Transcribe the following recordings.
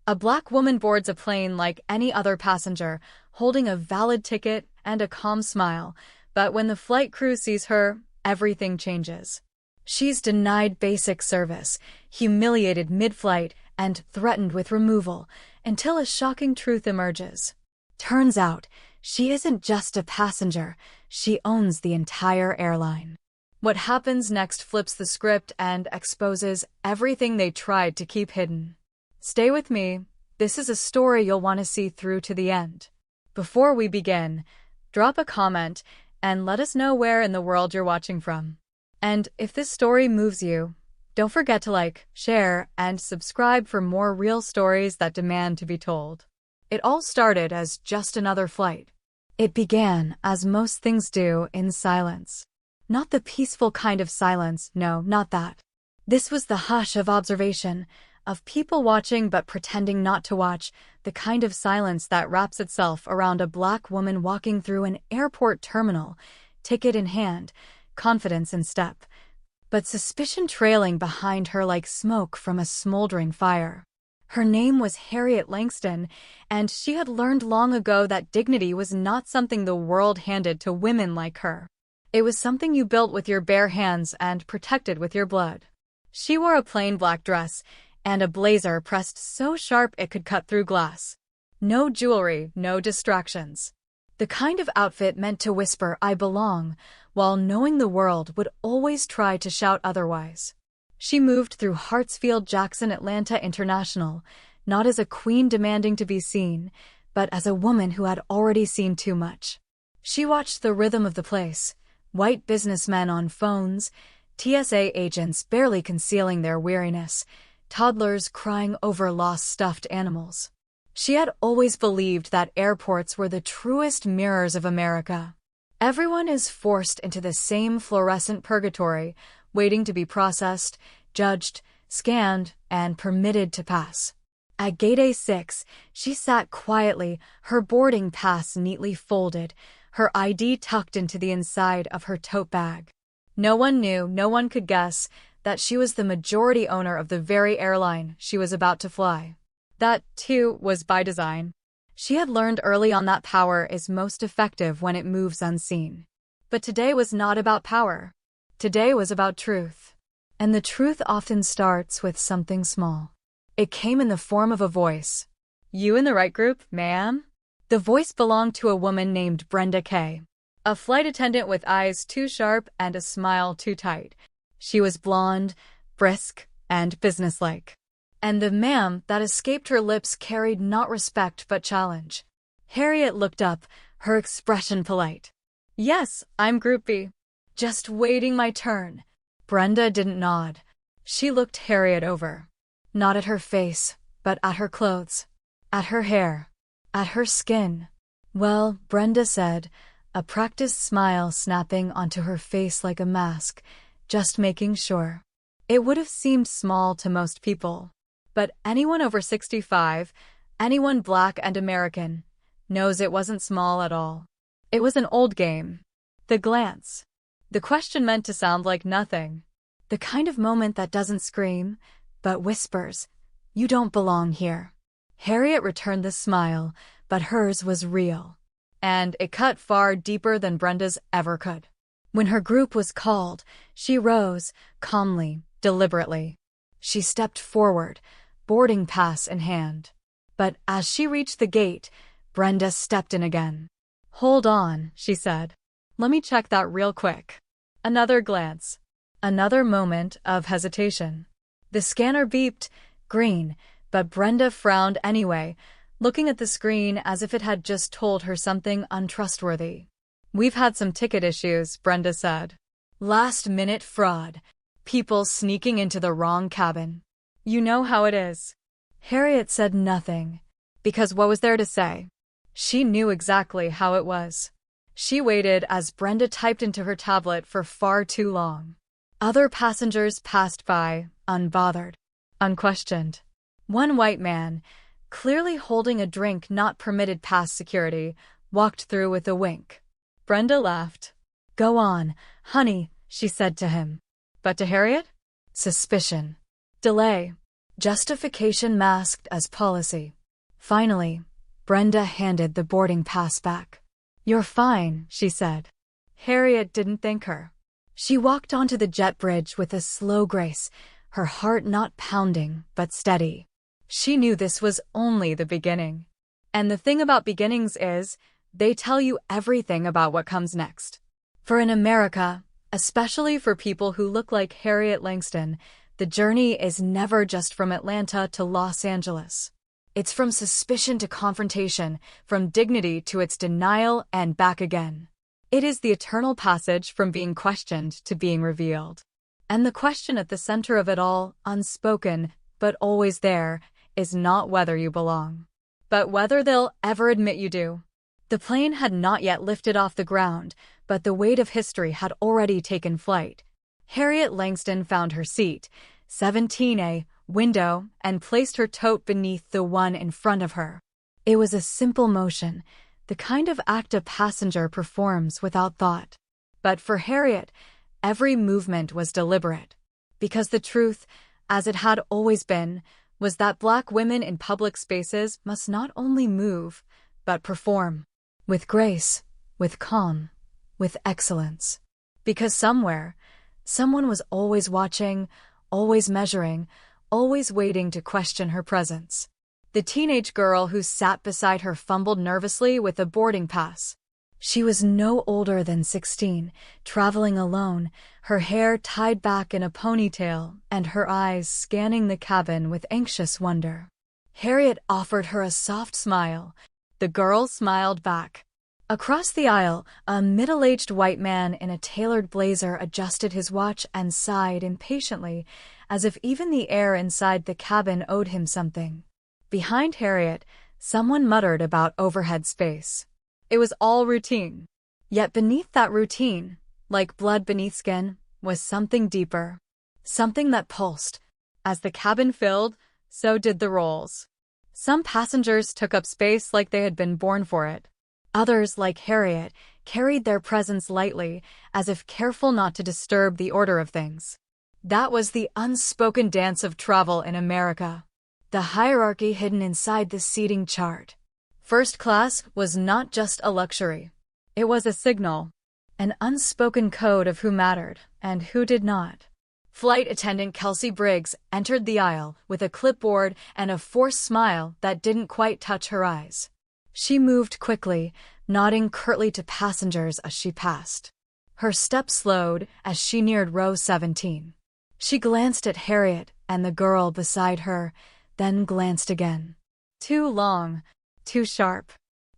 A black woman boards a plane like any other passenger, holding a valid ticket and a calm smile, but when the flight crew sees her, everything changes. She's denied basic service, humiliated mid-flight, and threatened with removal, until a shocking truth emerges. Turns out, she isn't just a passenger, she owns the entire airline. What happens next flips the script and exposes everything they tried to keep hidden. Stay with me, this is a story you'll want to see through to the end. Before we begin, drop a comment and let us know where in the world you're watching from. And if this story moves you, don't forget to like, share, and subscribe for more real stories that demand to be told. It all started as just another flight. It began, as most things do, in silence. Not the peaceful kind of silence, no, not that. This was the hush of observation, of people watching but pretending not to watch, the kind of silence that wraps itself around a black woman walking through an airport terminal, ticket in hand, confidence in step, but suspicion trailing behind her like smoke from a smoldering fire. Her name was Harriet Langston, and she had learned long ago that dignity was not something the world handed to women like her. It was something you built with your bare hands and protected with your blood. She wore a plain black dress and a blazer pressed so sharp it could cut through glass. No jewelry, no distractions. The kind of outfit meant to whisper, "I belong," while knowing the world would always try to shout otherwise. She moved through Hartsfield-Jackson Atlanta International, not as a queen demanding to be seen, but as a woman who had already seen too much. She watched the rhythm of the place, white businessmen on phones, TSA agents barely concealing their weariness, toddlers crying over lost stuffed animals. She had always believed that airports were the truest mirrors of America. Everyone is forced into the same fluorescent purgatory, waiting to be processed, judged, scanned, and permitted to pass. At Gate A6, she sat quietly, her boarding pass neatly folded, her ID tucked into the inside of her tote bag. No one knew, no one could guess, that she was the majority owner of the very airline she was about to fly. That, too, was by design. She had learned early on that power is most effective when it moves unseen. But today was not about power. Today was about truth. And the truth often starts with something small. It came in the form of a voice. "You in the right group, ma'am?" The voice belonged to a woman named Brenda Kay, a flight attendant with eyes too sharp and a smile too tight. She was blonde, brisk, and businesslike. And the ma'am that escaped her lips carried not respect but challenge. Harriet looked up, her expression polite. "Yes, I'm Group B. Just waiting my turn." Brenda didn't nod. She looked Harriet over. Not at her face, but at her clothes, at her hair, at her skin. "Well," Brenda said, a practiced smile snapping onto her face like a mask, just making sure. It would have seemed small to most people. But anyone over 65, anyone black and American, knows it wasn't small at all. It was an old game. The glance. The question meant to sound like nothing. The kind of moment that doesn't scream, but whispers, "You don't belong here." Harriet returned the smile, but hers was real. And it cut far deeper than Brenda's ever could. When her group was called, she rose, calmly, deliberately. She stepped forward, boarding pass in hand. But as she reached the gate, Brenda stepped in again. "Hold on," she said. "Let me check that real quick." Another glance. Another moment of hesitation. The scanner beeped, green, but Brenda frowned anyway, looking at the screen as if it had just told her something untrustworthy. "We've had some ticket issues," Brenda said. "Last-minute fraud. People sneaking into the wrong cabin. You know how it is." Harriet said nothing, because what was there to say? She knew exactly how it was. She waited as Brenda typed into her tablet for far too long. Other passengers passed by, unbothered, unquestioned. One white man, clearly holding a drink not permitted past security, walked through with a wink. Brenda laughed. "Go on, honey," she said to him. But to Harriet? Suspicion. Delay. Justification masked as policy. Finally, Brenda handed the boarding pass back. "You're fine," she said. Harriet didn't thank her. She walked onto the jet bridge with a slow grace, her heart not pounding but steady. She knew this was only the beginning. And the thing about beginnings is, they tell you everything about what comes next. For in America, especially for people who look like Harriet Langston, the journey is never just from Atlanta to Los Angeles. It's from suspicion to confrontation, from dignity to its denial and back again. It is the eternal passage from being questioned to being revealed. And the question at the center of it all, unspoken, but always there, is not whether you belong, but whether they'll ever admit you do. The plane had not yet lifted off the ground, but the weight of history had already taken flight. Harriet Langston found her seat, 17A, window, and placed her tote beneath the one in front of her. It was a simple motion, the kind of act a passenger performs without thought. But for Harriet, every movement was deliberate. Because the truth, as it had always been, was that Black women in public spaces must not only move, but perform. With grace, with calm, with excellence. Because somewhere, someone was always watching, always measuring, always waiting to question her presence. The teenage girl who sat beside her fumbled nervously with a boarding pass. She was no older than 16, traveling alone, her hair tied back in a ponytail and her eyes scanning the cabin with anxious wonder. Harriet offered her a soft smile. The girl smiled back. Across the aisle, a middle-aged white man in a tailored blazer adjusted his watch and sighed impatiently, as if even the air inside the cabin owed him something. Behind Harriet, someone muttered about overhead space. It was all routine. Yet beneath that routine, like blood beneath skin, was something deeper. Something that pulsed. As the cabin filled, so did the rolls. Some passengers took up space like they had been born for it. Others, like Harriet, carried their presence lightly, as if careful not to disturb the order of things. That was the unspoken dance of travel in America. The hierarchy hidden inside the seating chart. First class was not just a luxury. It was a signal, an unspoken code of who mattered and who did not. Flight attendant Kelsey Briggs entered the aisle with a clipboard and a forced smile that didn't quite touch her eyes. She moved quickly, nodding curtly to passengers as she passed. Her step slowed as she neared row 17. She glanced at Harriet and the girl beside her, then glanced again. Too long, too sharp.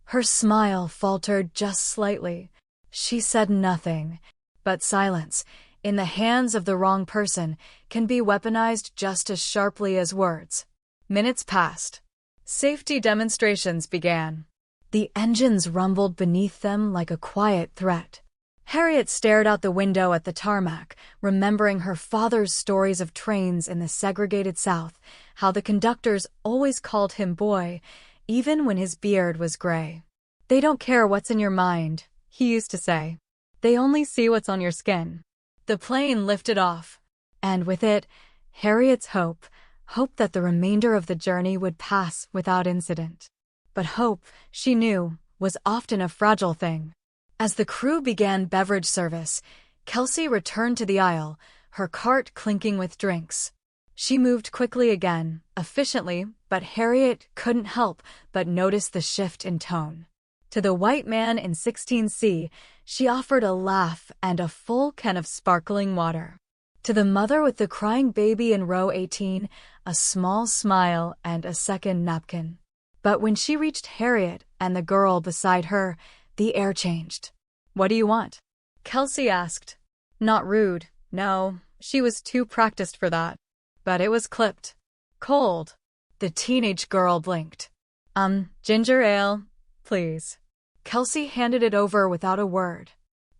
Her smile faltered just slightly. She said nothing, but silence, in the hands of the wrong person, can be weaponized just as sharply as words. Minutes passed. Safety demonstrations began. The engines rumbled beneath them like a quiet threat. Harriet stared out the window at the tarmac, remembering her father's stories of trains in the segregated South, how the conductors always called him boy, even when his beard was gray. "They don't care what's in your mind," he used to say. "They only see what's on your skin." The plane lifted off, and with it, Harriet's hope that the remainder of the journey would pass without incident. But hope, she knew, was often a fragile thing. As the crew began beverage service, Kelsey returned to the aisle, her cart clinking with drinks. She moved quickly again, efficiently, but Harriet couldn't help but notice the shift in tone. To the white man in 16C, she offered a laugh and a full can of sparkling water. To the mother with the crying baby in row 18, a small smile and a second napkin. But when she reached Harriet and the girl beside her, the air changed. "What do you want?" Kelsey asked. Not rude, no, she was too practiced for that. But it was clipped. Cold. The teenage girl blinked. Ginger ale, please." Kelsey handed it over without a word.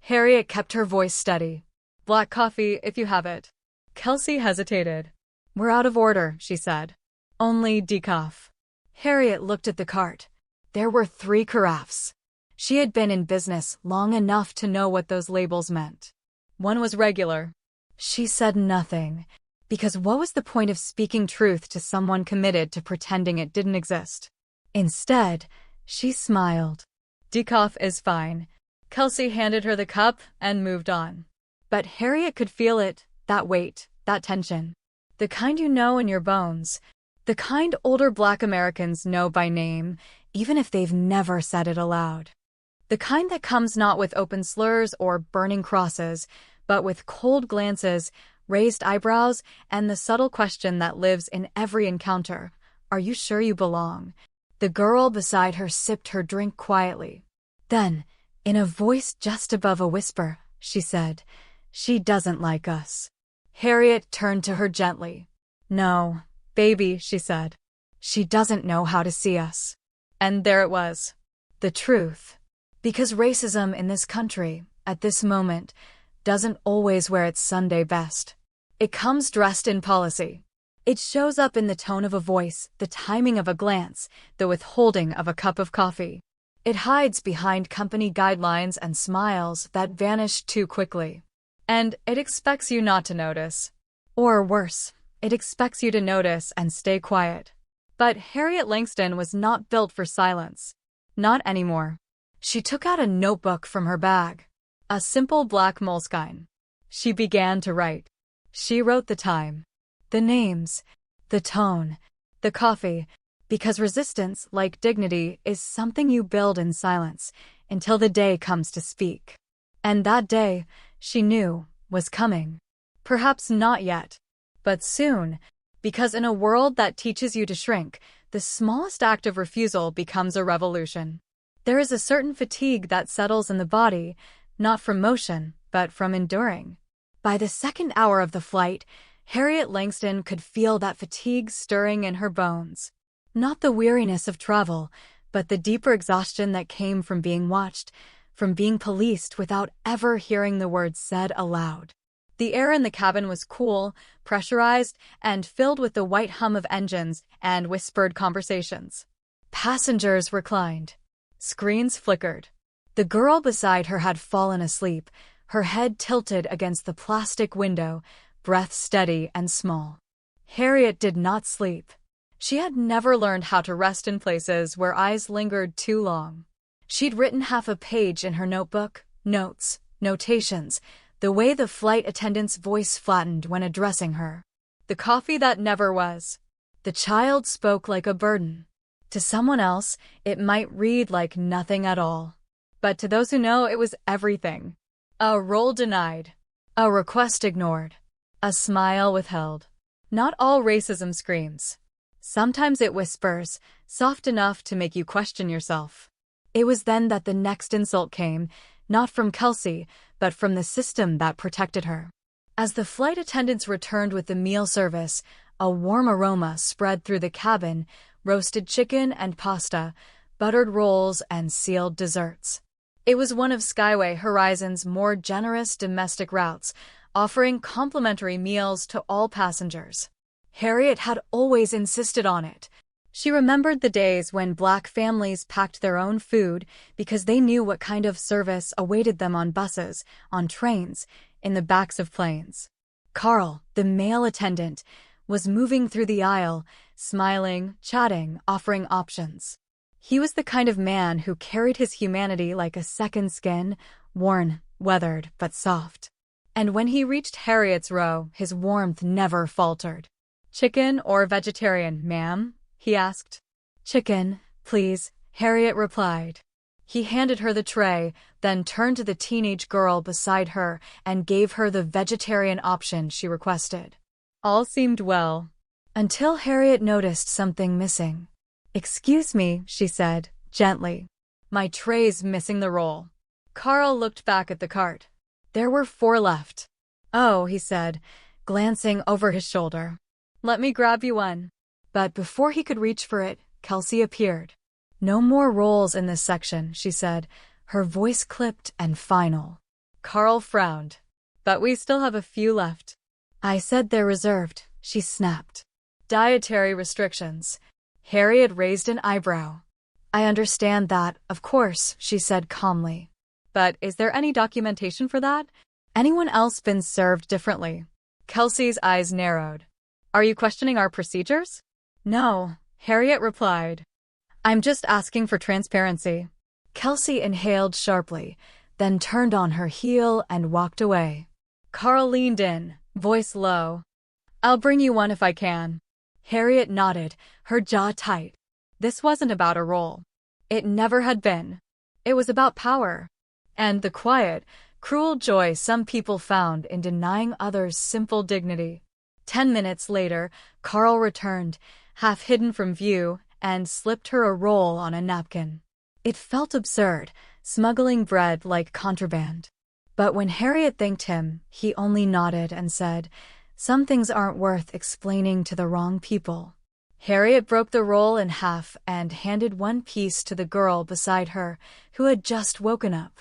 Harriet kept her voice steady. "Black coffee, if you have it." Kelsey hesitated. "We're out of order," she said. "Only decaf." Harriet looked at the cart. There were 3 carafes. She had been in business long enough to know what those labels meant. One was regular. She said nothing, Because what was the point of speaking truth to someone committed to pretending it didn't exist? Instead, she smiled. Decaf is fine. Kelsey handed her the cup and moved on. But Harriet could feel it, that weight, that tension. The kind you know in your bones. The kind older Black Americans know by name, even if they've never said it aloud. The kind that comes not with open slurs or burning crosses, but with cold glances, raised eyebrows, and the subtle question that lives in every encounter. Are you sure you belong? The girl beside her sipped her drink quietly. Then, in a voice just above a whisper, she said, "She doesn't like us." Harriet turned to her gently. "No, baby," she said. "She doesn't know how to see us." And there it was. The truth. Because racism in this country, at this moment, doesn't always wear its Sunday best. It comes dressed in policy. It shows up in the tone of a voice, the timing of a glance, the withholding of a cup of coffee. It hides behind company guidelines and smiles that vanish too quickly. And it expects you not to notice. Or worse, it expects you to notice and stay quiet. But Harriet Langston was not built for silence. Not anymore. She took out a notebook from her bag. A simple black moleskine. She began to write. She wrote the time, the names, the tone, the coffee, because resistance, like dignity, is something you build in silence until the day comes to speak. And that day, she knew, was coming. Perhaps not yet, but soon, because in a world that teaches you to shrink, the smallest act of refusal becomes a revolution. There is a certain fatigue that settles in the body, not from motion, but from enduring. By the second hour of the flight, Harriet Langston could feel that fatigue stirring in her bones. Not the weariness of travel, but the deeper exhaustion that came from being watched, from being policed without ever hearing the words said aloud. The air in the cabin was cool, pressurized, and filled with the white hum of engines and whispered conversations. Passengers reclined. Screens flickered. The girl beside her had fallen asleep, her head tilted against the plastic window, breath steady and small. Harriet did not sleep. She had never learned how to rest in places where eyes lingered too long. She'd written half a page in her notebook, notes, notations, the way the flight attendant's voice flattened when addressing her. The coffee that never was. The child spoke like a burden. To someone else, it might read like nothing at all. But to those who know, it was everything. A role denied. A request ignored. A smile withheld. Not all racism screams. Sometimes it whispers, soft enough to make you question yourself. It was then that the next insult came, not from Kelsey, but from the system that protected her. As the flight attendants returned with the meal service, a warm aroma spread through the cabin, roasted chicken and pasta, buttered rolls, and sealed desserts. It was one of Skyway Horizon's more generous domestic routes, offering complimentary meals to all passengers. Harriet had always insisted on it. She remembered the days when Black families packed their own food because they knew what kind of service awaited them on buses, on trains, in the backs of planes. Carl, the male attendant, was moving through the aisle, smiling, chatting, offering options. He was the kind of man who carried his humanity like a second skin, worn, weathered, but soft. And when he reached Harriet's row, his warmth never faltered. "Chicken or vegetarian, ma'am?" he asked. "Chicken, please," Harriet replied. He handed her the tray, then turned to the teenage girl beside her and gave her the vegetarian option she requested. All seemed well, until Harriet noticed something missing. "Excuse me," she said, gently. "My tray's missing the roll." Carl looked back at the cart. There were 4 left. "Oh," he said, glancing over his shoulder. "Let me grab you one." But before he could reach for it, Kelsey appeared. "No more rolls in this section," she said, her voice clipped and final. Carl frowned. "But we still have a few left." "I said they're reserved," she snapped. "Dietary restrictions." Harriet raised an eyebrow. "I understand that, of course," she said calmly. "But is there any documentation for that? Anyone else been served differently?" Kelsey's eyes narrowed. Are you questioning our procedures? No, Harriet replied. I'm just asking for transparency. Kelsey inhaled sharply, then turned on her heel and walked away. Carl leaned in, voice low. I'll bring you one if I can. Harriet nodded, her jaw tight. This wasn't about a role. It never had been. It was about power. And the quiet, cruel joy some people found in denying others simple dignity. 10 minutes later, Carl returned, half hidden from view, and slipped her a roll on a napkin. It felt absurd, smuggling bread like contraband. But when Harriet thanked him, he only nodded and said, Some things aren't worth explaining to the wrong people. Harriet broke the roll in half and handed one piece to the girl beside her, who had just woken up.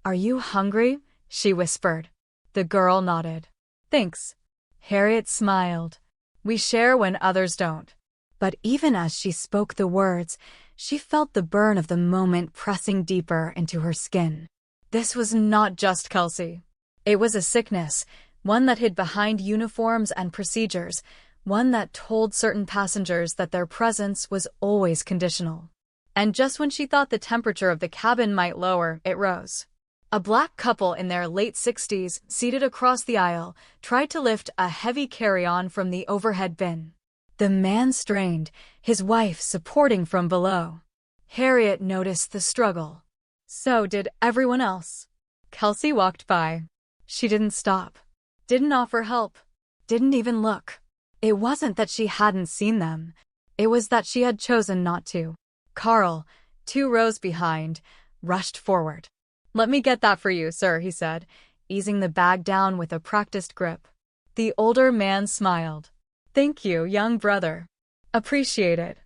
Are you hungry? She whispered. The girl nodded. Thanks. Harriet smiled. We share when others don't. But even as she spoke the words, she felt the burn of the moment pressing deeper into her skin. This was not just Kelsey. It was a sickness, one that hid behind uniforms and procedures, one that told certain passengers that their presence was always conditional. And just when she thought the temperature of the cabin might lower, it rose. A black couple in their late 60s, seated across the aisle, tried to lift a heavy carry-on from the overhead bin. The man strained, his wife supporting from below. Harriet noticed the struggle. So did everyone else. Kelsey walked by. She didn't stop. Didn't offer help. Didn't even look. It wasn't that she hadn't seen them. It was that she had chosen not to. Carl, 2 rows behind, rushed forward. Let me get that for you, sir, he said, easing the bag down with a practiced grip. The older man smiled. Thank you, young brother. Appreciate it.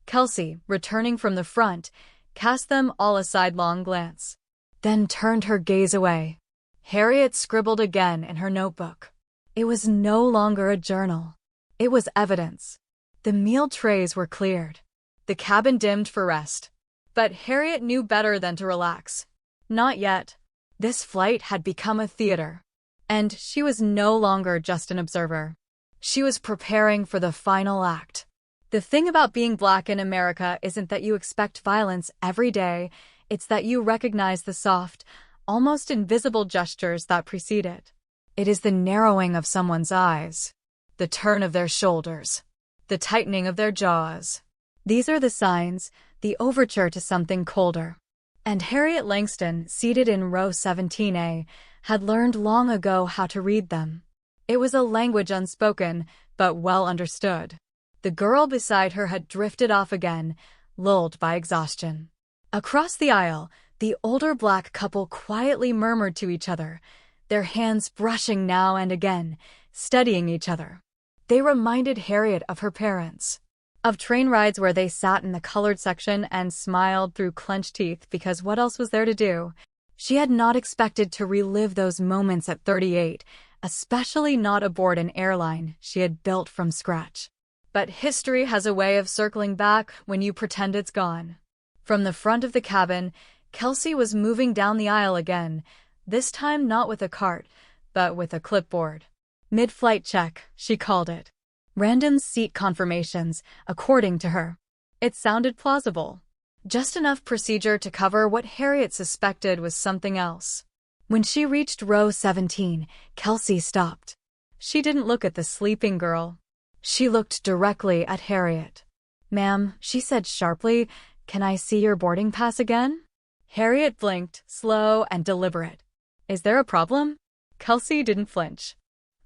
Kelsey, returning from the front, cast them all a sidelong glance. Then turned her gaze away. Harriet scribbled again in her notebook. It was no longer a journal. It was evidence. The meal trays were cleared. The cabin dimmed for rest. But Harriet knew better than to relax. Not yet. This flight had become a theater. And she was no longer just an observer. She was preparing for the final act. The thing about being Black in America isn't that you expect violence every day, it's that you recognize the soft, almost invisible gestures that precede it. It is the narrowing of someone's eyes, the turn of their shoulders, the tightening of their jaws. These are the signs, the overture to something colder. And Harriet Langston, seated in row 17A, had learned long ago how to read them. It was a language unspoken, but well understood. The girl beside her had drifted off again, lulled by exhaustion. Across the aisle, the older Black couple quietly murmured to each other, their hands brushing now and again, studying each other. They reminded Harriet of her parents, of train rides where they sat in the colored section and smiled through clenched teeth because what else was there to do? She had not expected to relive those moments at 38, especially not aboard an airline she had built from scratch. But history has a way of circling back when you pretend it's gone. From the front of the cabin, Kelsey was moving down the aisle again, this time not with a cart, but with a clipboard. Mid-flight check, she called it. Random seat confirmations, according to her. It sounded plausible. Just enough procedure to cover what Harriet suspected was something else. When she reached row 17, Kelsey stopped. She didn't look at the sleeping girl. She looked directly at Harriet. Ma'am, she said sharply, can I see your boarding pass again? Harriet blinked, slow and deliberate. Is there a problem? Kelsey didn't flinch.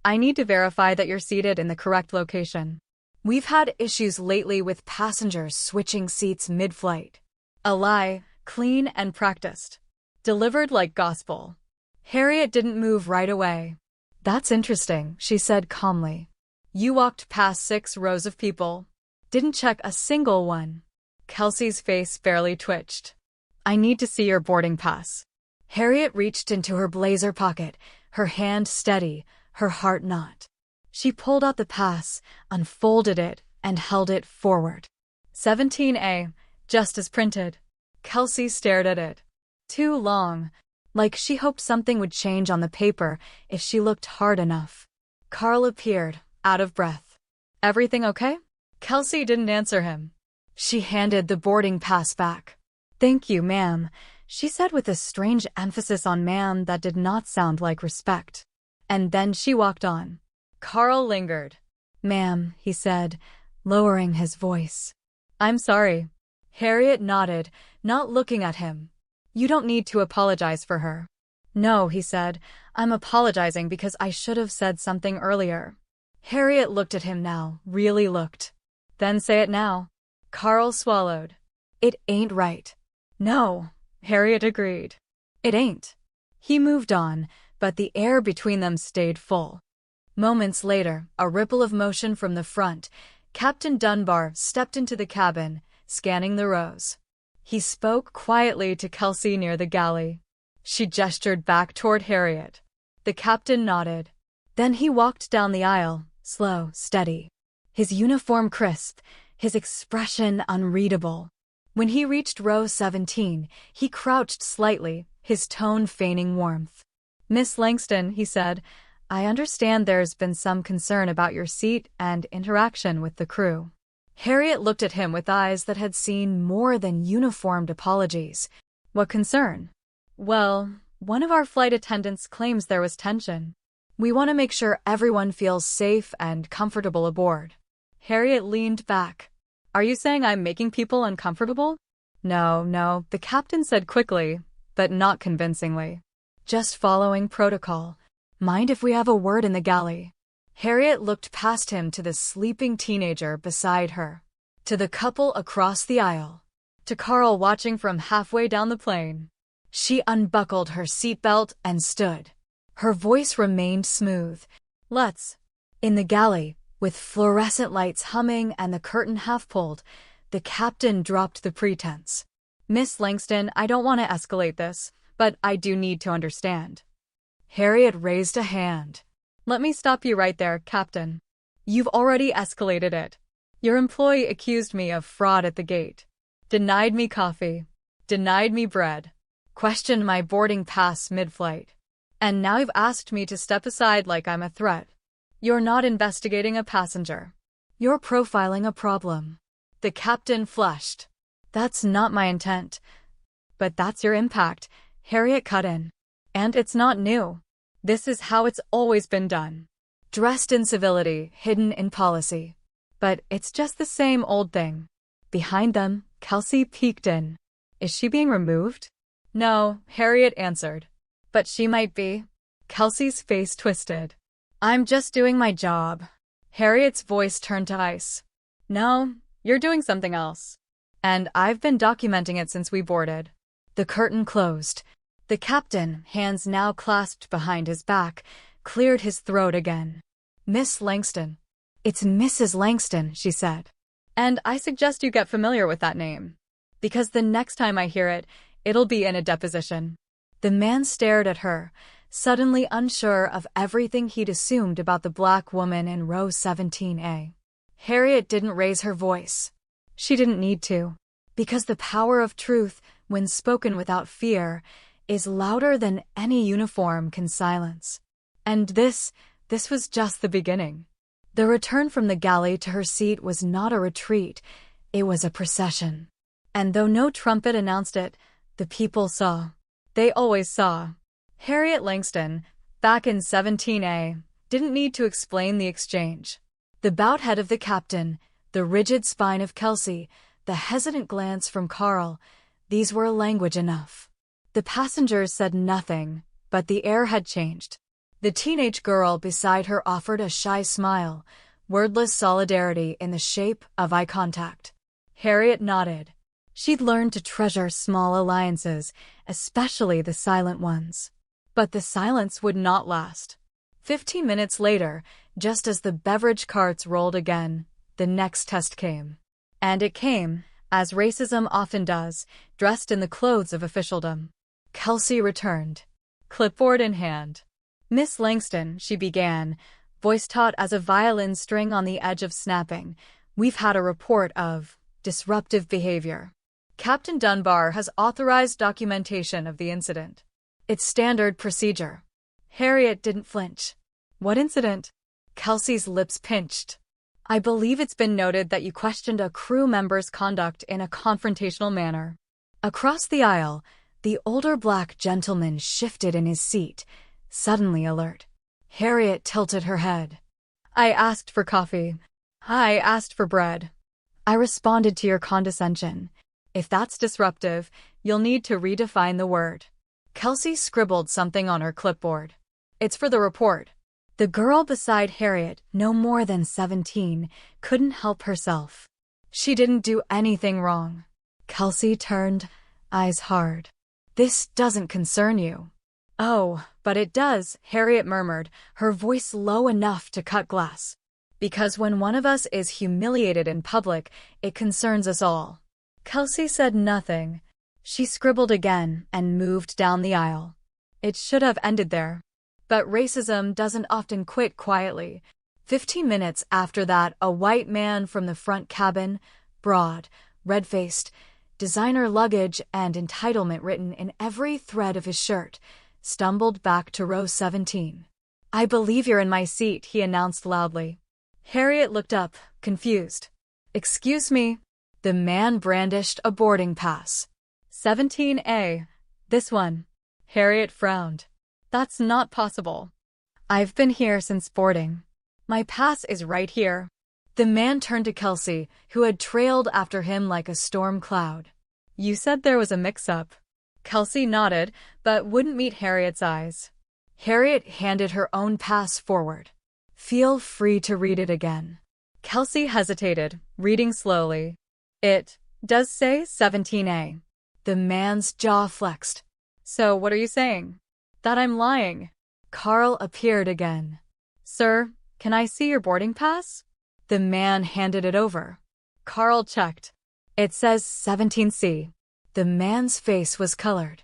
I need to verify that you're seated in the correct location. We've had issues lately with passengers switching seats mid-flight. A lie, clean and practiced. Delivered like gospel. Harriet didn't move right away. That's interesting, she said calmly. You walked past 6 rows of people. Didn't check a single one. Kelsey's face barely twitched. I need to see your boarding pass. Harriet reached into her blazer pocket, her hand steady, her heart not. She pulled out the pass, unfolded it, and held it forward. 17A, just as printed. Kelsey stared at it. Too long, like she hoped something would change on the paper if she looked hard enough. Carl appeared, out of breath. Everything okay? Kelsey didn't answer him. She handed the boarding pass back. Thank you, ma'am, she said with a strange emphasis on ma'am that did not sound like respect. And then she walked on. Carl lingered. Ma'am, he said, lowering his voice. I'm sorry. Harriet nodded, not looking at him. You don't need to apologize for her. No, he said, I'm apologizing because I should have said something earlier. Harriet looked at him now, really looked. Then say it now. Carl swallowed. It ain't right. No, Harriet agreed. It ain't. He moved on, but the air between them stayed full. Moments later, a ripple of motion from the front. Captain Dunbar stepped into the cabin, scanning the rows. He spoke quietly to Kelsey near the galley. She gestured back toward Harriet. The captain nodded. Then he walked down the aisle, slow, steady. His uniform crisp, his expression unreadable. When he reached row 17, he crouched slightly, his tone feigning warmth. Miss Langston, he said, I understand there's been some concern about your seat and interaction with the crew. Harriet looked at him with eyes that had seen more than uniformed apologies. What concern? Well, one of our flight attendants claims there was tension. We want to make sure everyone feels safe and comfortable aboard. Harriet leaned back. Are you saying I'm making people uncomfortable? No, the captain said quickly, but not convincingly. Just following protocol. Mind if we have a word in the galley? Harriet looked past him to the sleeping teenager beside her, to the couple across the aisle, to Carl watching from halfway down the plane. She unbuckled her seatbelt and stood. Her voice remained smooth. Let's. In the galley, with fluorescent lights humming and the curtain half pulled, the captain dropped the pretense. Miss Langston, I don't want to escalate this, but I do need to understand. Harriet raised a hand. Let me stop you right there, Captain. You've already escalated it. Your employee accused me of fraud at the gate. Denied me coffee. Denied me bread. Questioned my boarding pass mid-flight. And now you've asked me to step aside like I'm a threat. You're not investigating a passenger. You're profiling a problem. The captain flushed. That's not my intent. But that's your impact, Harriet cut in. And it's not new. This is how it's always been done. Dressed in civility, hidden in policy. But it's just the same old thing. Behind them, Kelsey peeked in. Is she being removed? No, Harriet answered. But she might be. Kelsey's face twisted. I'm just doing my job. Harriet's voice turned to ice. No, you're doing something else. And I've been documenting it since we boarded. The curtain closed. The captain, hands now clasped behind his back, cleared his throat again. Miss Langston. It's Mrs. Langston, she said. And I suggest you get familiar with that name. Because the next time I hear it, it'll be in a deposition. The man stared at her, suddenly unsure of everything he'd assumed about the black woman in row 17A. Harriet didn't raise her voice. She didn't need to. Because the power of truth, when spoken without fear, is louder than any uniform can silence. And this was just the beginning. The return from the galley to her seat was not a retreat, it was a procession. And though no trumpet announced it, the people saw. They always saw. Harriet Langston, back in 17A, didn't need to explain the exchange. The bowed head of the captain, the rigid spine of Kelsey, the hesitant glance from Carl, these were language enough. The passengers said nothing, but the air had changed. The teenage girl beside her offered a shy smile, wordless solidarity in the shape of eye contact. Harriet nodded. She'd learned to treasure small alliances, especially the silent ones. But the silence would not last. 15 minutes later, just as the beverage carts rolled again, the next test came. And it came, as racism often does, dressed in the clothes of officialdom. Kelsey returned, clipboard in hand. Miss Langston, she began, voice taut as a violin string on the edge of snapping, we've had a report of disruptive behavior. Captain Dunbar has authorized documentation of the incident. It's standard procedure. Harriet didn't flinch. What incident? Kelsey's lips pinched. I believe it's been noted that you questioned a crew member's conduct in a confrontational manner. Across the aisle, the older black gentleman shifted in his seat, suddenly alert. Harriet tilted her head. I asked for coffee. I asked for bread. I responded to your condescension. If that's disruptive, you'll need to redefine the word. Kelsey scribbled something on her clipboard. It's for the report. The girl beside Harriet, no more than 17, couldn't help herself. She didn't do anything wrong. Kelsey turned, eyes hard. This doesn't concern you. Oh, but it does, Harriet murmured, her voice low enough to cut glass. Because when one of us is humiliated in public, it concerns us all. Kelsey said nothing. She scribbled again and moved down the aisle. It should have ended there. But racism doesn't often quit quietly. 15 minutes after that, a white man from the front cabin, broad, red-faced, designer luggage and entitlement written in every thread of his shirt, stumbled back to row 17. I believe you're in my seat, he announced loudly. Harriet looked up, confused. Excuse me. The man brandished a boarding pass. 17A. This one. Harriet frowned. That's not possible. I've been here since boarding. My pass is right here. The man turned to Kelsey, who had trailed after him like a storm cloud. You said there was a mix-up. Kelsey nodded, but wouldn't meet Harriet's eyes. Harriet handed her own pass forward. Feel free to read it again. Kelsey hesitated, reading slowly. It does say 17A. The man's jaw flexed. So what are you saying? That I'm lying. Carl appeared again. Sir, can I see your boarding pass? The man handed it over. Carl checked. It says 17C. The man's face was colored.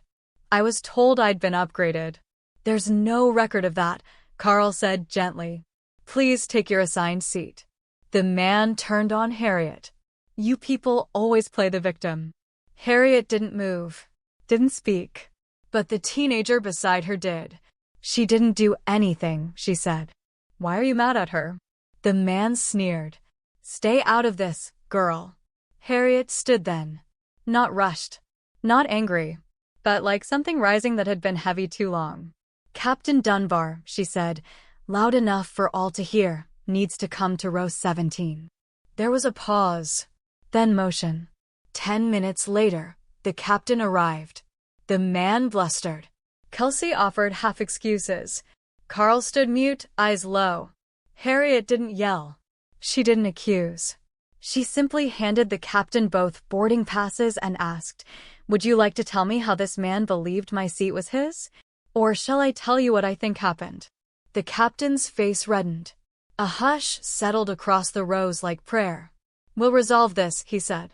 I was told I'd been upgraded. There's no record of that, Carl said gently. Please take your assigned seat. The man turned on Harriet. You people always play the victim. Harriet didn't move, didn't speak. But the teenager beside her did. She didn't do anything, she said. Why are you mad at her? The man sneered. Stay out of this, girl. Harriet stood then. Not rushed. Not angry. But like something rising that had been heavy too long. Captain Dunbar, she said, loud enough for all to hear, needs to come to row 17. There was a pause. Then motion. 10 minutes later, the captain arrived. The man blustered. Kelsey offered half excuses. Carl stood mute, eyes low. Harriet didn't yell. She didn't accuse. She simply handed the captain both boarding passes and asked, Would you like to tell me how this man believed my seat was his? Or shall I tell you what I think happened? The captain's face reddened. A hush settled across the rows like prayer. We'll resolve this, he said.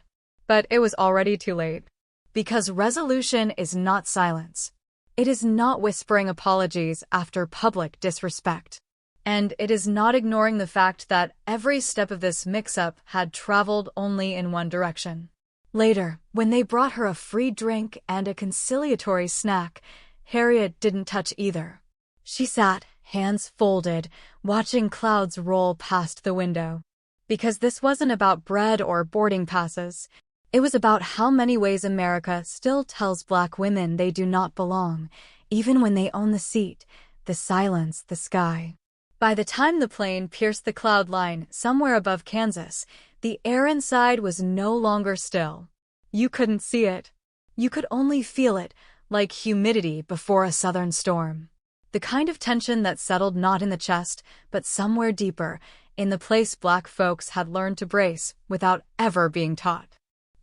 But it was already too late. Because resolution is not silence. It is not whispering apologies after public disrespect. And it is not ignoring the fact that every step of this mix-up had traveled only in one direction. Later, when they brought her a free drink and a conciliatory snack, Harriet didn't touch either. She sat, hands folded, watching clouds roll past the window. Because this wasn't about bread or boarding passes. It was about how many ways America still tells Black women they do not belong, even when they own the seat, the silence, the sky. By the time the plane pierced the cloud line somewhere above Kansas, the air inside was no longer still. You couldn't see it. You could only feel it, like humidity before a southern storm. The kind of tension that settled not in the chest, but somewhere deeper, in the place Black folks had learned to brace without ever being taught.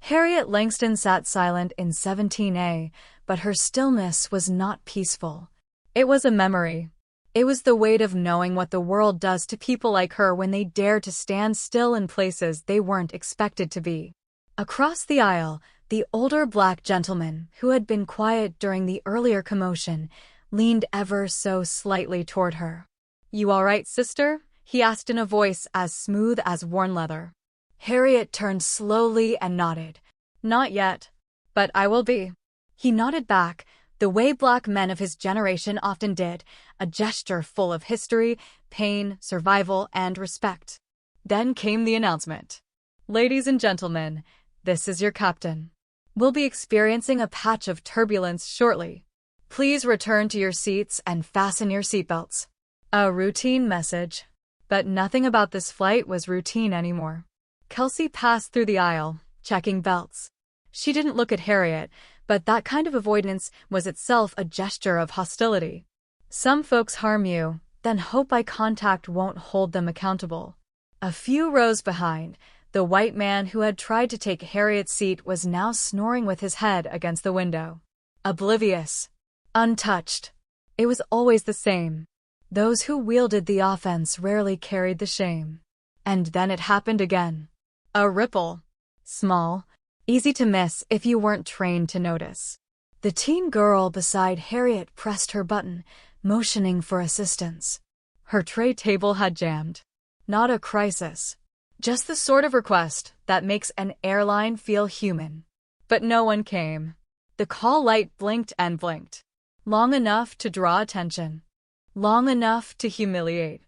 Harriet Langston sat silent in 17A, but her stillness was not peaceful. It was a memory. It was the weight of knowing what the world does to people like her when they dare to stand still in places they weren't expected to be. Across the aisle, the older Black gentleman, who had been quiet during the earlier commotion, leaned ever so slightly toward her. You all right, sister? He asked in a voice as smooth as worn leather. Harriet turned slowly and nodded. Not yet. But I will be. He nodded back, the way black men of his generation often did, a gesture full of history, pain, survival, and respect. Then came the announcement. Ladies and gentlemen, this is your captain. We'll be experiencing a patch of turbulence shortly. Please return to your seats and fasten your seatbelts. A routine message. But nothing about this flight was routine anymore. Kelsey passed through the aisle, checking belts. She didn't look at Harriet, but that kind of avoidance was itself a gesture of hostility. Some folks harm you, then hope eye contact won't hold them accountable. A few rows behind, the white man who had tried to take Harriet's seat was now snoring with his head against the window. Oblivious. Untouched. It was always the same. Those who wielded the offense rarely carried the shame. And then it happened again. A ripple. Small. Easy to miss if you weren't trained to notice. The teen girl beside Harriet pressed her button, motioning for assistance. Her tray table had jammed. Not a crisis. Just the sort of request that makes an airline feel human. But no one came. The call light blinked and blinked. Long enough to draw attention. Long enough to humiliate.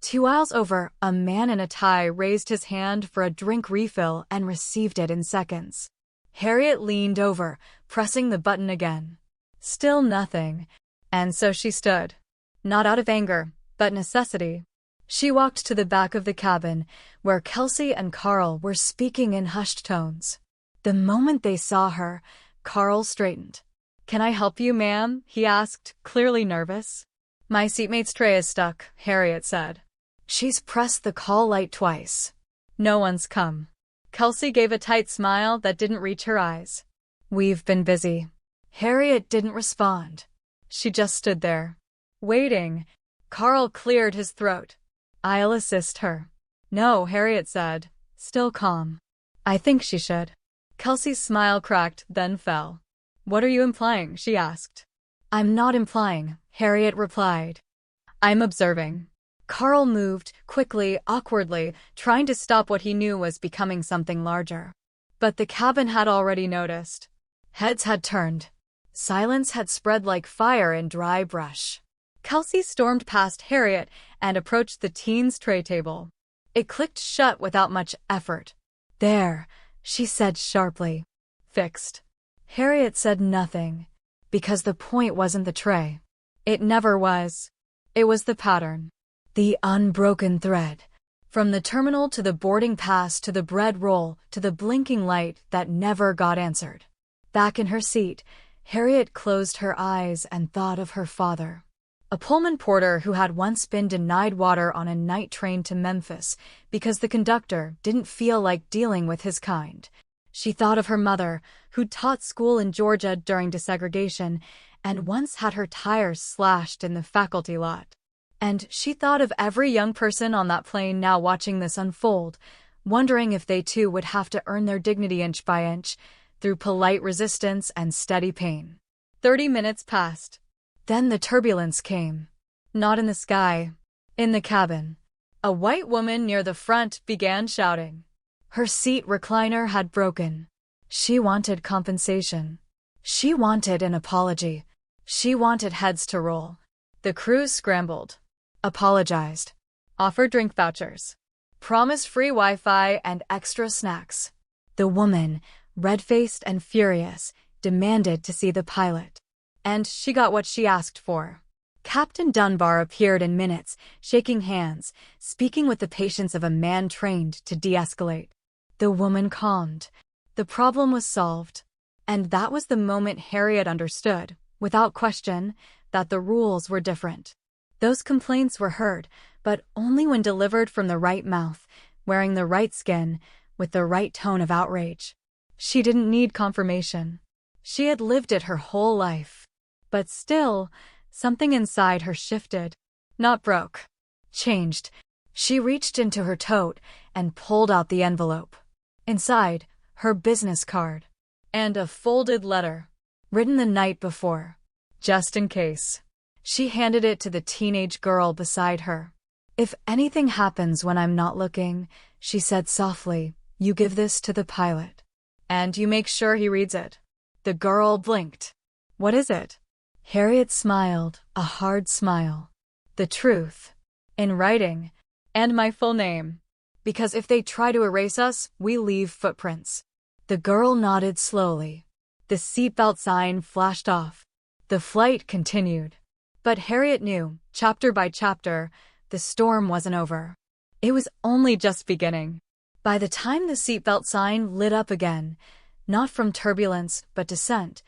2 aisles over, a man in a tie raised his hand for a drink refill and received it in seconds. Harriet leaned over, pressing the button again. Still nothing. And so she stood. Not out of anger, but necessity. She walked to the back of the cabin, where Kelsey and Carl were speaking in hushed tones. The moment they saw her, Carl straightened. "Can I help you, ma'am?" he asked, clearly nervous. "My seatmate's tray is stuck," Harriet said. "She's pressed the call light twice. No one's come." Kelsey gave a tight smile that didn't reach her eyes. "We've been busy." Harriet didn't respond. She just stood there, waiting. Carl cleared his throat. "I'll assist her." "No," Harriet said, still calm. "I think she should." Kelsey's smile cracked, then fell. "What are you implying?" she asked. "I'm not implying," Harriet replied. "I'm observing." Carl moved, quickly, awkwardly, trying to stop what he knew was becoming something larger. But the cabin had already noticed. Heads had turned. Silence had spread like fire in dry brush. Kelsey stormed past Harriet and approached the teen's tray table. It clicked shut without much effort. "There," she said sharply. "Fixed." Harriet said nothing, because the point wasn't the tray. It never was. It was the pattern. The unbroken thread. From the terminal to the boarding pass to the bread roll to the blinking light that never got answered. Back in her seat, Harriet closed her eyes and thought of her father. A Pullman porter who had once been denied water on a night train to Memphis because the conductor didn't feel like dealing with his kind. She thought of her mother, who taught school in Georgia during desegregation and once had her tires slashed in the faculty lot. And she thought of every young person on that plane now watching this unfold, wondering if they too would have to earn their dignity inch by inch, through polite resistance and steady pain. 30 minutes passed. Then the turbulence came. Not in the sky. In the cabin. A white woman near the front began shouting. Her seat recliner had broken. She wanted compensation. She wanted an apology. She wanted heads to roll. The crew scrambled. Apologized. Offered drink vouchers. Promised free Wi-Fi and extra snacks. The woman, red-faced and furious, demanded to see the pilot. And she got what she asked for. Captain Dunbar appeared in minutes, shaking hands, speaking with the patience of a man trained to de-escalate. The woman calmed. The problem was solved. And that was the moment Harriet understood, without question, that the rules were different. Those complaints were heard, but only when delivered from the right mouth, wearing the right skin, with the right tone of outrage. She didn't need confirmation. She had lived it her whole life. But still, something inside her shifted. Not broke. Changed. She reached into her tote and pulled out the envelope. Inside, her business card. And a folded letter. Written the night before. Just in case. She handed it to the teenage girl beside her. "If anything happens when I'm not looking," she said softly, "you give this to the pilot. And you make sure he reads it." The girl blinked. "What is it?" Harriet smiled, a hard smile. The truth. In writing. And my full name. Because if they try to erase us, we leave footprints. The girl nodded slowly. The seatbelt sign flashed off. The flight continued. But Harriet knew, chapter by chapter, the storm wasn't over. It was only just beginning. By the time the seatbelt sign lit up again, not from turbulence but descent,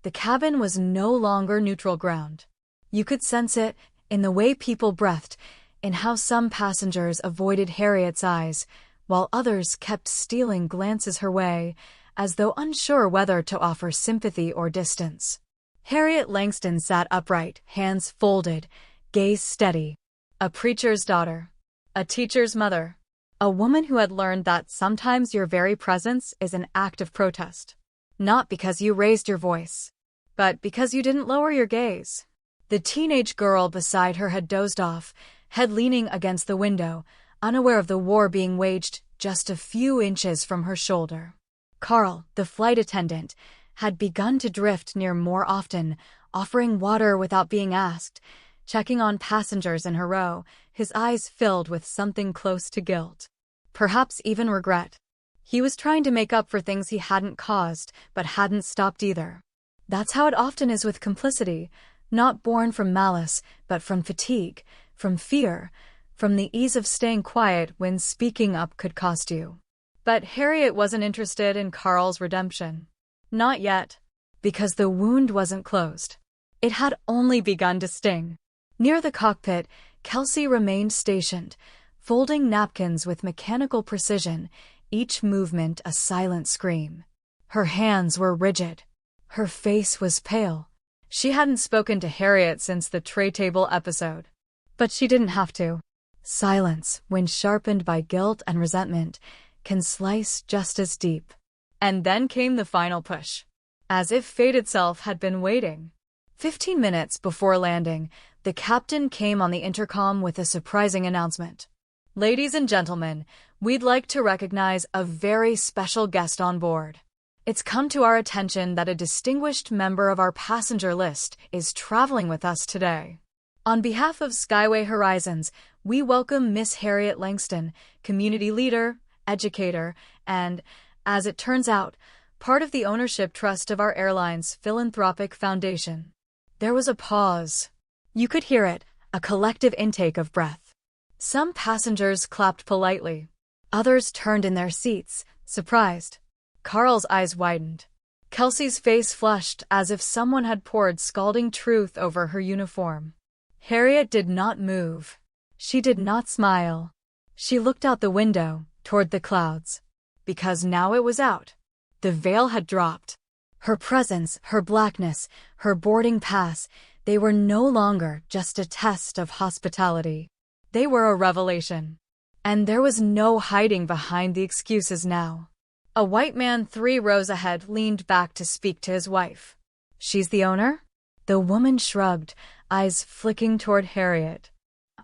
the cabin was no longer neutral ground. You could sense it in the way people breathed, in how some passengers avoided Harriet's eyes, while others kept stealing glances her way, as though unsure whether to offer sympathy or distance. Harriet Langston sat upright, hands folded, gaze steady. A preacher's daughter. A teacher's mother. A woman who had learned that sometimes your very presence is an act of protest. Not because you raised your voice, but because you didn't lower your gaze. The teenage girl beside her had dozed off, head leaning against the window, unaware of the war being waged just a few inches from her shoulder. Carl, the flight attendant, had begun to drift near more often, offering water without being asked, checking on passengers in her row, his eyes filled with something close to guilt. Perhaps even regret. He was trying to make up for things he hadn't caused, but hadn't stopped either. That's how it often is with complicity, not born from malice, but from fatigue, from fear, from the ease of staying quiet when speaking up could cost you. But Harriet wasn't interested in Carl's redemption. Not yet. Because the wound wasn't closed. It had only begun to sting. Near the cockpit, Kelsey remained stationed, folding napkins with mechanical precision, each movement a silent scream. Her hands were rigid. Her face was pale. She hadn't spoken to Harriet since the tray table episode. But she didn't have to. Silence, when sharpened by guilt and resentment, can slice just as deep. And then came the final push. As if fate itself had been waiting. 15 minutes before landing, the captain came on the intercom with a surprising announcement. Ladies and gentlemen, we'd like to recognize a very special guest on board. It's come to our attention that a distinguished member of our passenger list is traveling with us today. On behalf of Skyway Horizons, we welcome Miss Harriet Langston, community leader, educator, and, as it turns out, part of the ownership trust of our airline's philanthropic foundation. There was a pause. You could hear it, a collective intake of breath. Some passengers clapped politely. Others turned in their seats, surprised. Carl's eyes widened. Kelsey's face flushed as if someone had poured scalding truth over her uniform. Harriet did not move. She did not smile. She looked out the window, toward the clouds. Because now it was out. The veil had dropped. Her presence, her blackness, her boarding pass, they were no longer just a test of hospitality. They were a revelation. And there was no hiding behind the excuses now. A white man 3 rows ahead leaned back to speak to his wife. She's the owner? The woman shrugged, eyes flicking toward Harriet.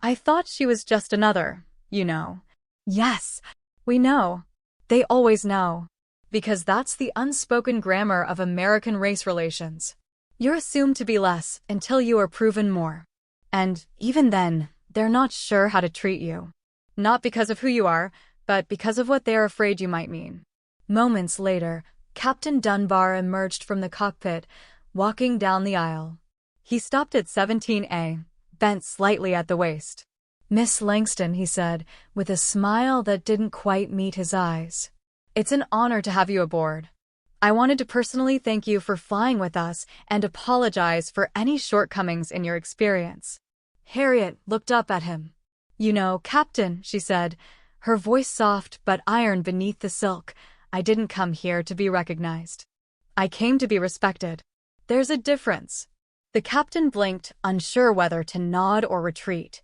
I thought she was just another, you know. Yes, we know. They always know. Because that's the unspoken grammar of American race relations. You're assumed to be less until you are proven more. And even then, they're not sure how to treat you. Not because of who you are, but because of what they're afraid you might mean. Moments later, Captain Dunbar emerged from the cockpit, walking down the aisle. He stopped at 17A, bent slightly at the waist. Miss Langston, he said, with a smile that didn't quite meet his eyes. It's an honor to have you aboard. I wanted to personally thank you for flying with us and apologize for any shortcomings in your experience. Harriet looked up at him. You know, Captain, she said, her voice soft but iron beneath the silk, I didn't come here to be recognized. I came to be respected. There's a difference. The captain blinked, unsure whether to nod or retreat.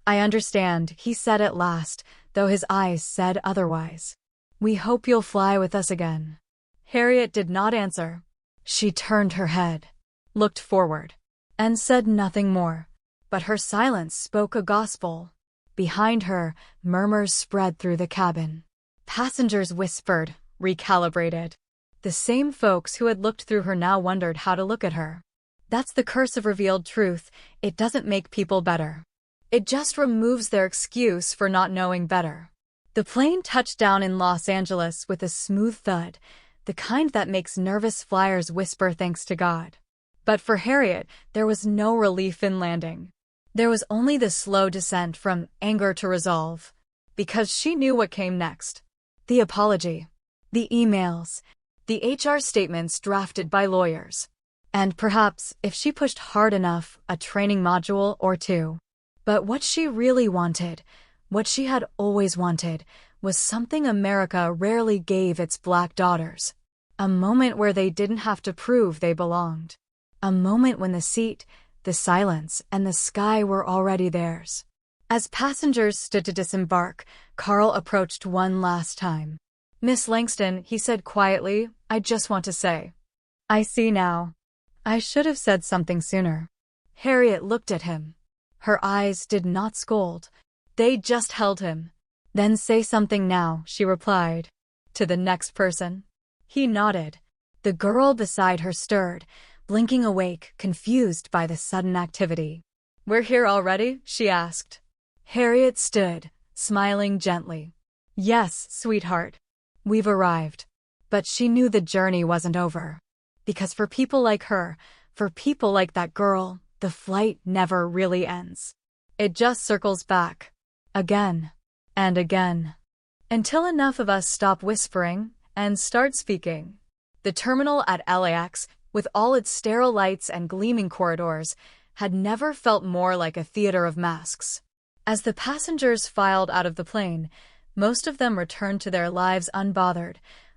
I understand, he said at last, though his eyes said otherwise. We hope you'll fly with us again. Harriet did not answer. She turned her head, looked forward, and said nothing more. But her silence spoke a gospel. Behind her, murmurs spread through the cabin. Passengers whispered, recalibrated. The same folks who had looked through her now wondered how to look at her. That's the curse of revealed truth. It doesn't make people better. It just removes their excuse for not knowing better. The plane touched down in Los Angeles with a smooth thud, the kind that makes nervous flyers whisper thanks to God. But for Harriet, there was no relief in landing. There was only the slow descent from anger to resolve, because she knew what came next. The apology, the emails, the HR statements drafted by lawyers. And perhaps, if she pushed hard enough, a training module or two. But what she really wanted, what she had always wanted, was something America rarely gave its black daughters. A moment where they didn't have to prove they belonged. A moment when the seat, the silence, and the sky were already theirs. As passengers stood to disembark, Carl approached one last time. "Miss Langston," he said quietly, "I just want to say. I see now. I should have said something sooner." Harriet looked at him. Her eyes did not scold. They just held him. "Then say something now," she replied. "To the next person." He nodded. The girl beside her stirred, blinking awake, confused by the sudden activity. "We're here already?" she asked. Harriet stood, smiling gently. "Yes, sweetheart. We've arrived." But she knew the journey wasn't over. Because for people like her, for people like that girl, the flight never really ends. It just circles back. Again. And again. Until enough of us stop whispering and start speaking. The terminal at LAX, with all its sterile lights and gleaming corridors, had never felt more like a theater of masks. As the passengers filed out of the plane, most of them returned to their lives unbothered,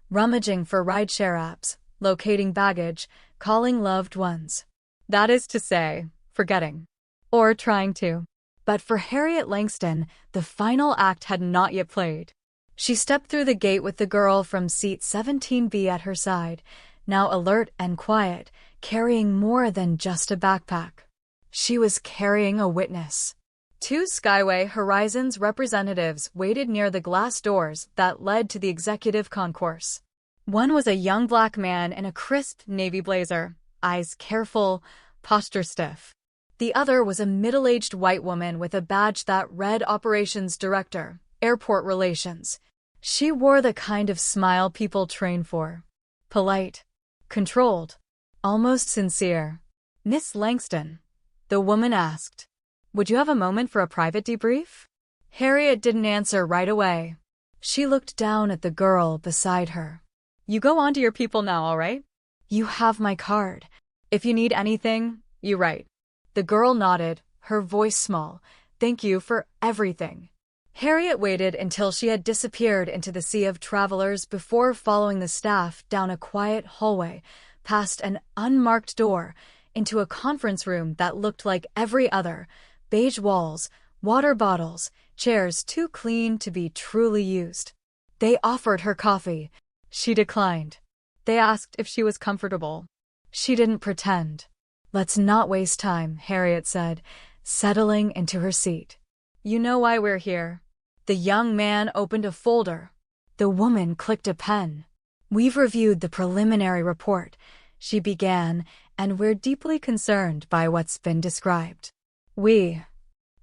rummaging for rideshare apps, locating baggage, calling loved ones. That is to say, forgetting. Or trying to. But for Harriet Langston, the final act had not yet played. She stepped through the gate with the girl from seat 17B at her side, now alert and quiet, carrying more than just a backpack. She was carrying a witness. Two Skyway Horizons representatives waited near the glass doors that led to the executive concourse. One was a young black man in a crisp navy blazer, eyes careful, posture stiff. The other was a middle-aged white woman with a badge that read Operations Director, Airport Relations. She wore the kind of smile people train for. Polite, controlled, almost sincere. "Miss Langston," the woman asked, "would you have a moment for a private debrief?" Harriet didn't answer right away. She looked down at the girl beside her. "You go on to your people now, all right? You have my card. If you need anything, you write." The girl nodded, her voice small. "Thank you for everything." Harriet waited until she had disappeared into the sea of travelers before following the staff down a quiet hallway, past an unmarked door, into a conference room that looked like every other. Beige walls, water bottles, chairs too clean to be truly used. They offered her coffee. She declined. They asked if she was comfortable. She didn't pretend. "Let's not waste time," Harriet said, settling into her seat. "You know why we're here." The young man opened a folder. The woman clicked a pen. "We've reviewed the preliminary report," she began, "and we're deeply concerned by what's been described." "We?"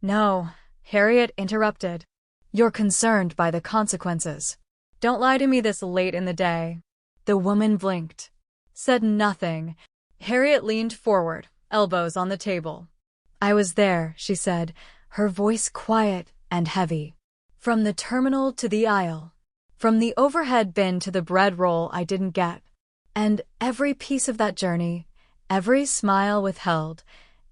"No," Harriet interrupted. "You're concerned by the consequences." "Don't lie to me this late in the day." The woman blinked. Said nothing. Harriet leaned forward, elbows on the table. "I was there," she said, her voice quiet and heavy. "From the terminal to the aisle. From the overhead bin to the bread roll I didn't get. And every piece of that journey, every smile withheld,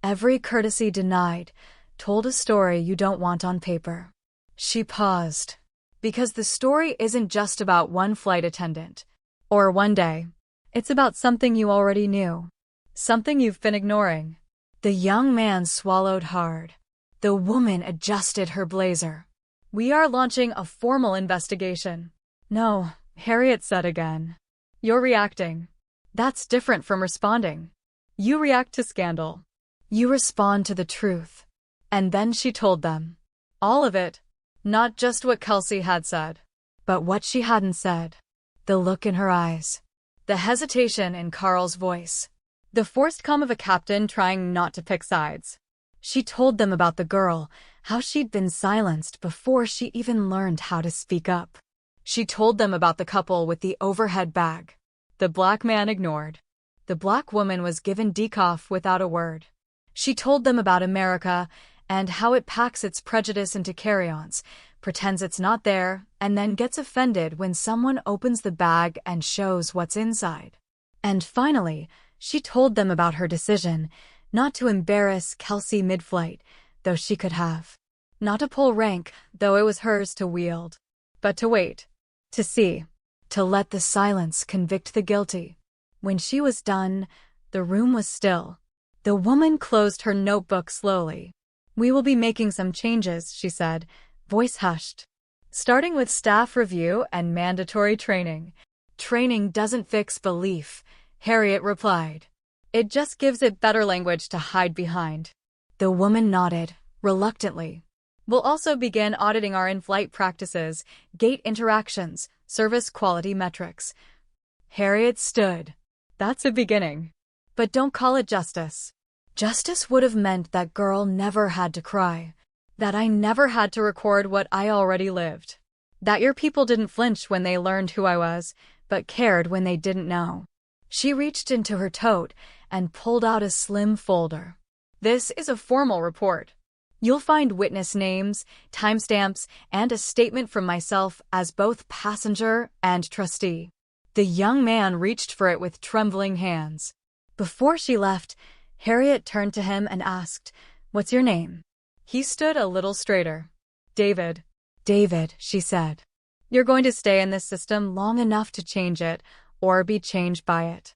every courtesy denied, told a story you don't want on paper." She paused. Because the story isn't just about one flight attendant. Or one day. It's about something you already knew. Something you've been ignoring. The young man swallowed hard. The woman adjusted her blazer. "We are launching a formal investigation." "No," Harriet said again. "You're reacting. That's different from responding. You react to scandal. You respond to the truth." And then she told them. All of it. Not just what Kelsey had said. But what she hadn't said. The look in her eyes. The hesitation in Carl's voice. The forced calm of a captain trying not to pick sides. She told them about the girl, how she'd been silenced before she even learned how to speak up. She told them about the couple with the overhead bag. The black man ignored. The black woman was given decaf without a word. She told them about America and how it packs its prejudice into carry-ons, pretends it's not there, and then gets offended when someone opens the bag and shows what's inside. And finally, she told them about her decision not to embarrass Kelsey mid-flight, though she could have. Not to pull rank, though it was hers to wield. But to wait. To see. To let the silence convict the guilty. When she was done, the room was still. The woman closed her notebook slowly. "We will be making some changes," she said, voice hushed. "Starting with staff review and mandatory training." "Training doesn't fix belief," Harriet replied. "It just gives it better language to hide behind." The woman nodded, reluctantly. "We'll also begin auditing our in-flight practices, gate interactions, service quality metrics." Harriet stood. "That's a beginning. But don't call it justice." Justice would have meant that girl never had to cry. That I never had to record what I already lived. That your people didn't flinch when they learned who I was, but cared when they didn't know. She reached into her tote and pulled out a slim folder. "This is a formal report. You'll find witness names, timestamps, and a statement from myself as both passenger and trustee." The young man reached for it with trembling hands. Before she left, Harriet turned to him and asked, "What's your name?" He stood a little straighter. "David." "David," she said. "You're going to stay in this system long enough to change it, or be changed by it.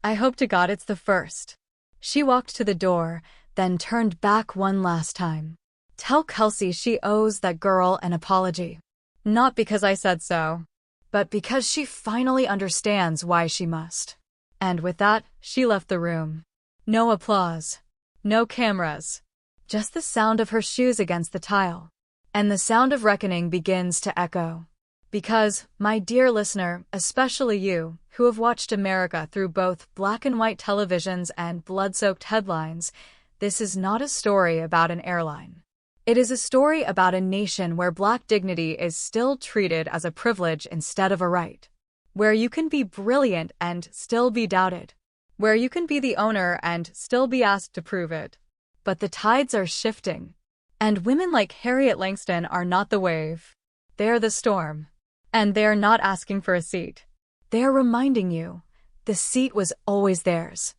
I hope to God it's the first." She walked to the door, then turned back one last time. "Tell Kelsey she owes that girl an apology. Not because I said so, but because she finally understands why she must." And with that, she left the room. No applause. No cameras. Just the sound of her shoes against the tile. And the sound of reckoning begins to echo. Because, my dear listener, especially you, who have watched America through both black and white televisions and blood-soaked headlines, this is not a story about an airline. It is a story about a nation where black dignity is still treated as a privilege instead of a right. Where you can be brilliant and still be doubted. Where you can be the owner and still be asked to prove it. But the tides are shifting. And women like Harriet Langston are not the wave. They're the storm. And they're not asking for a seat. They're reminding you, the seat was always theirs.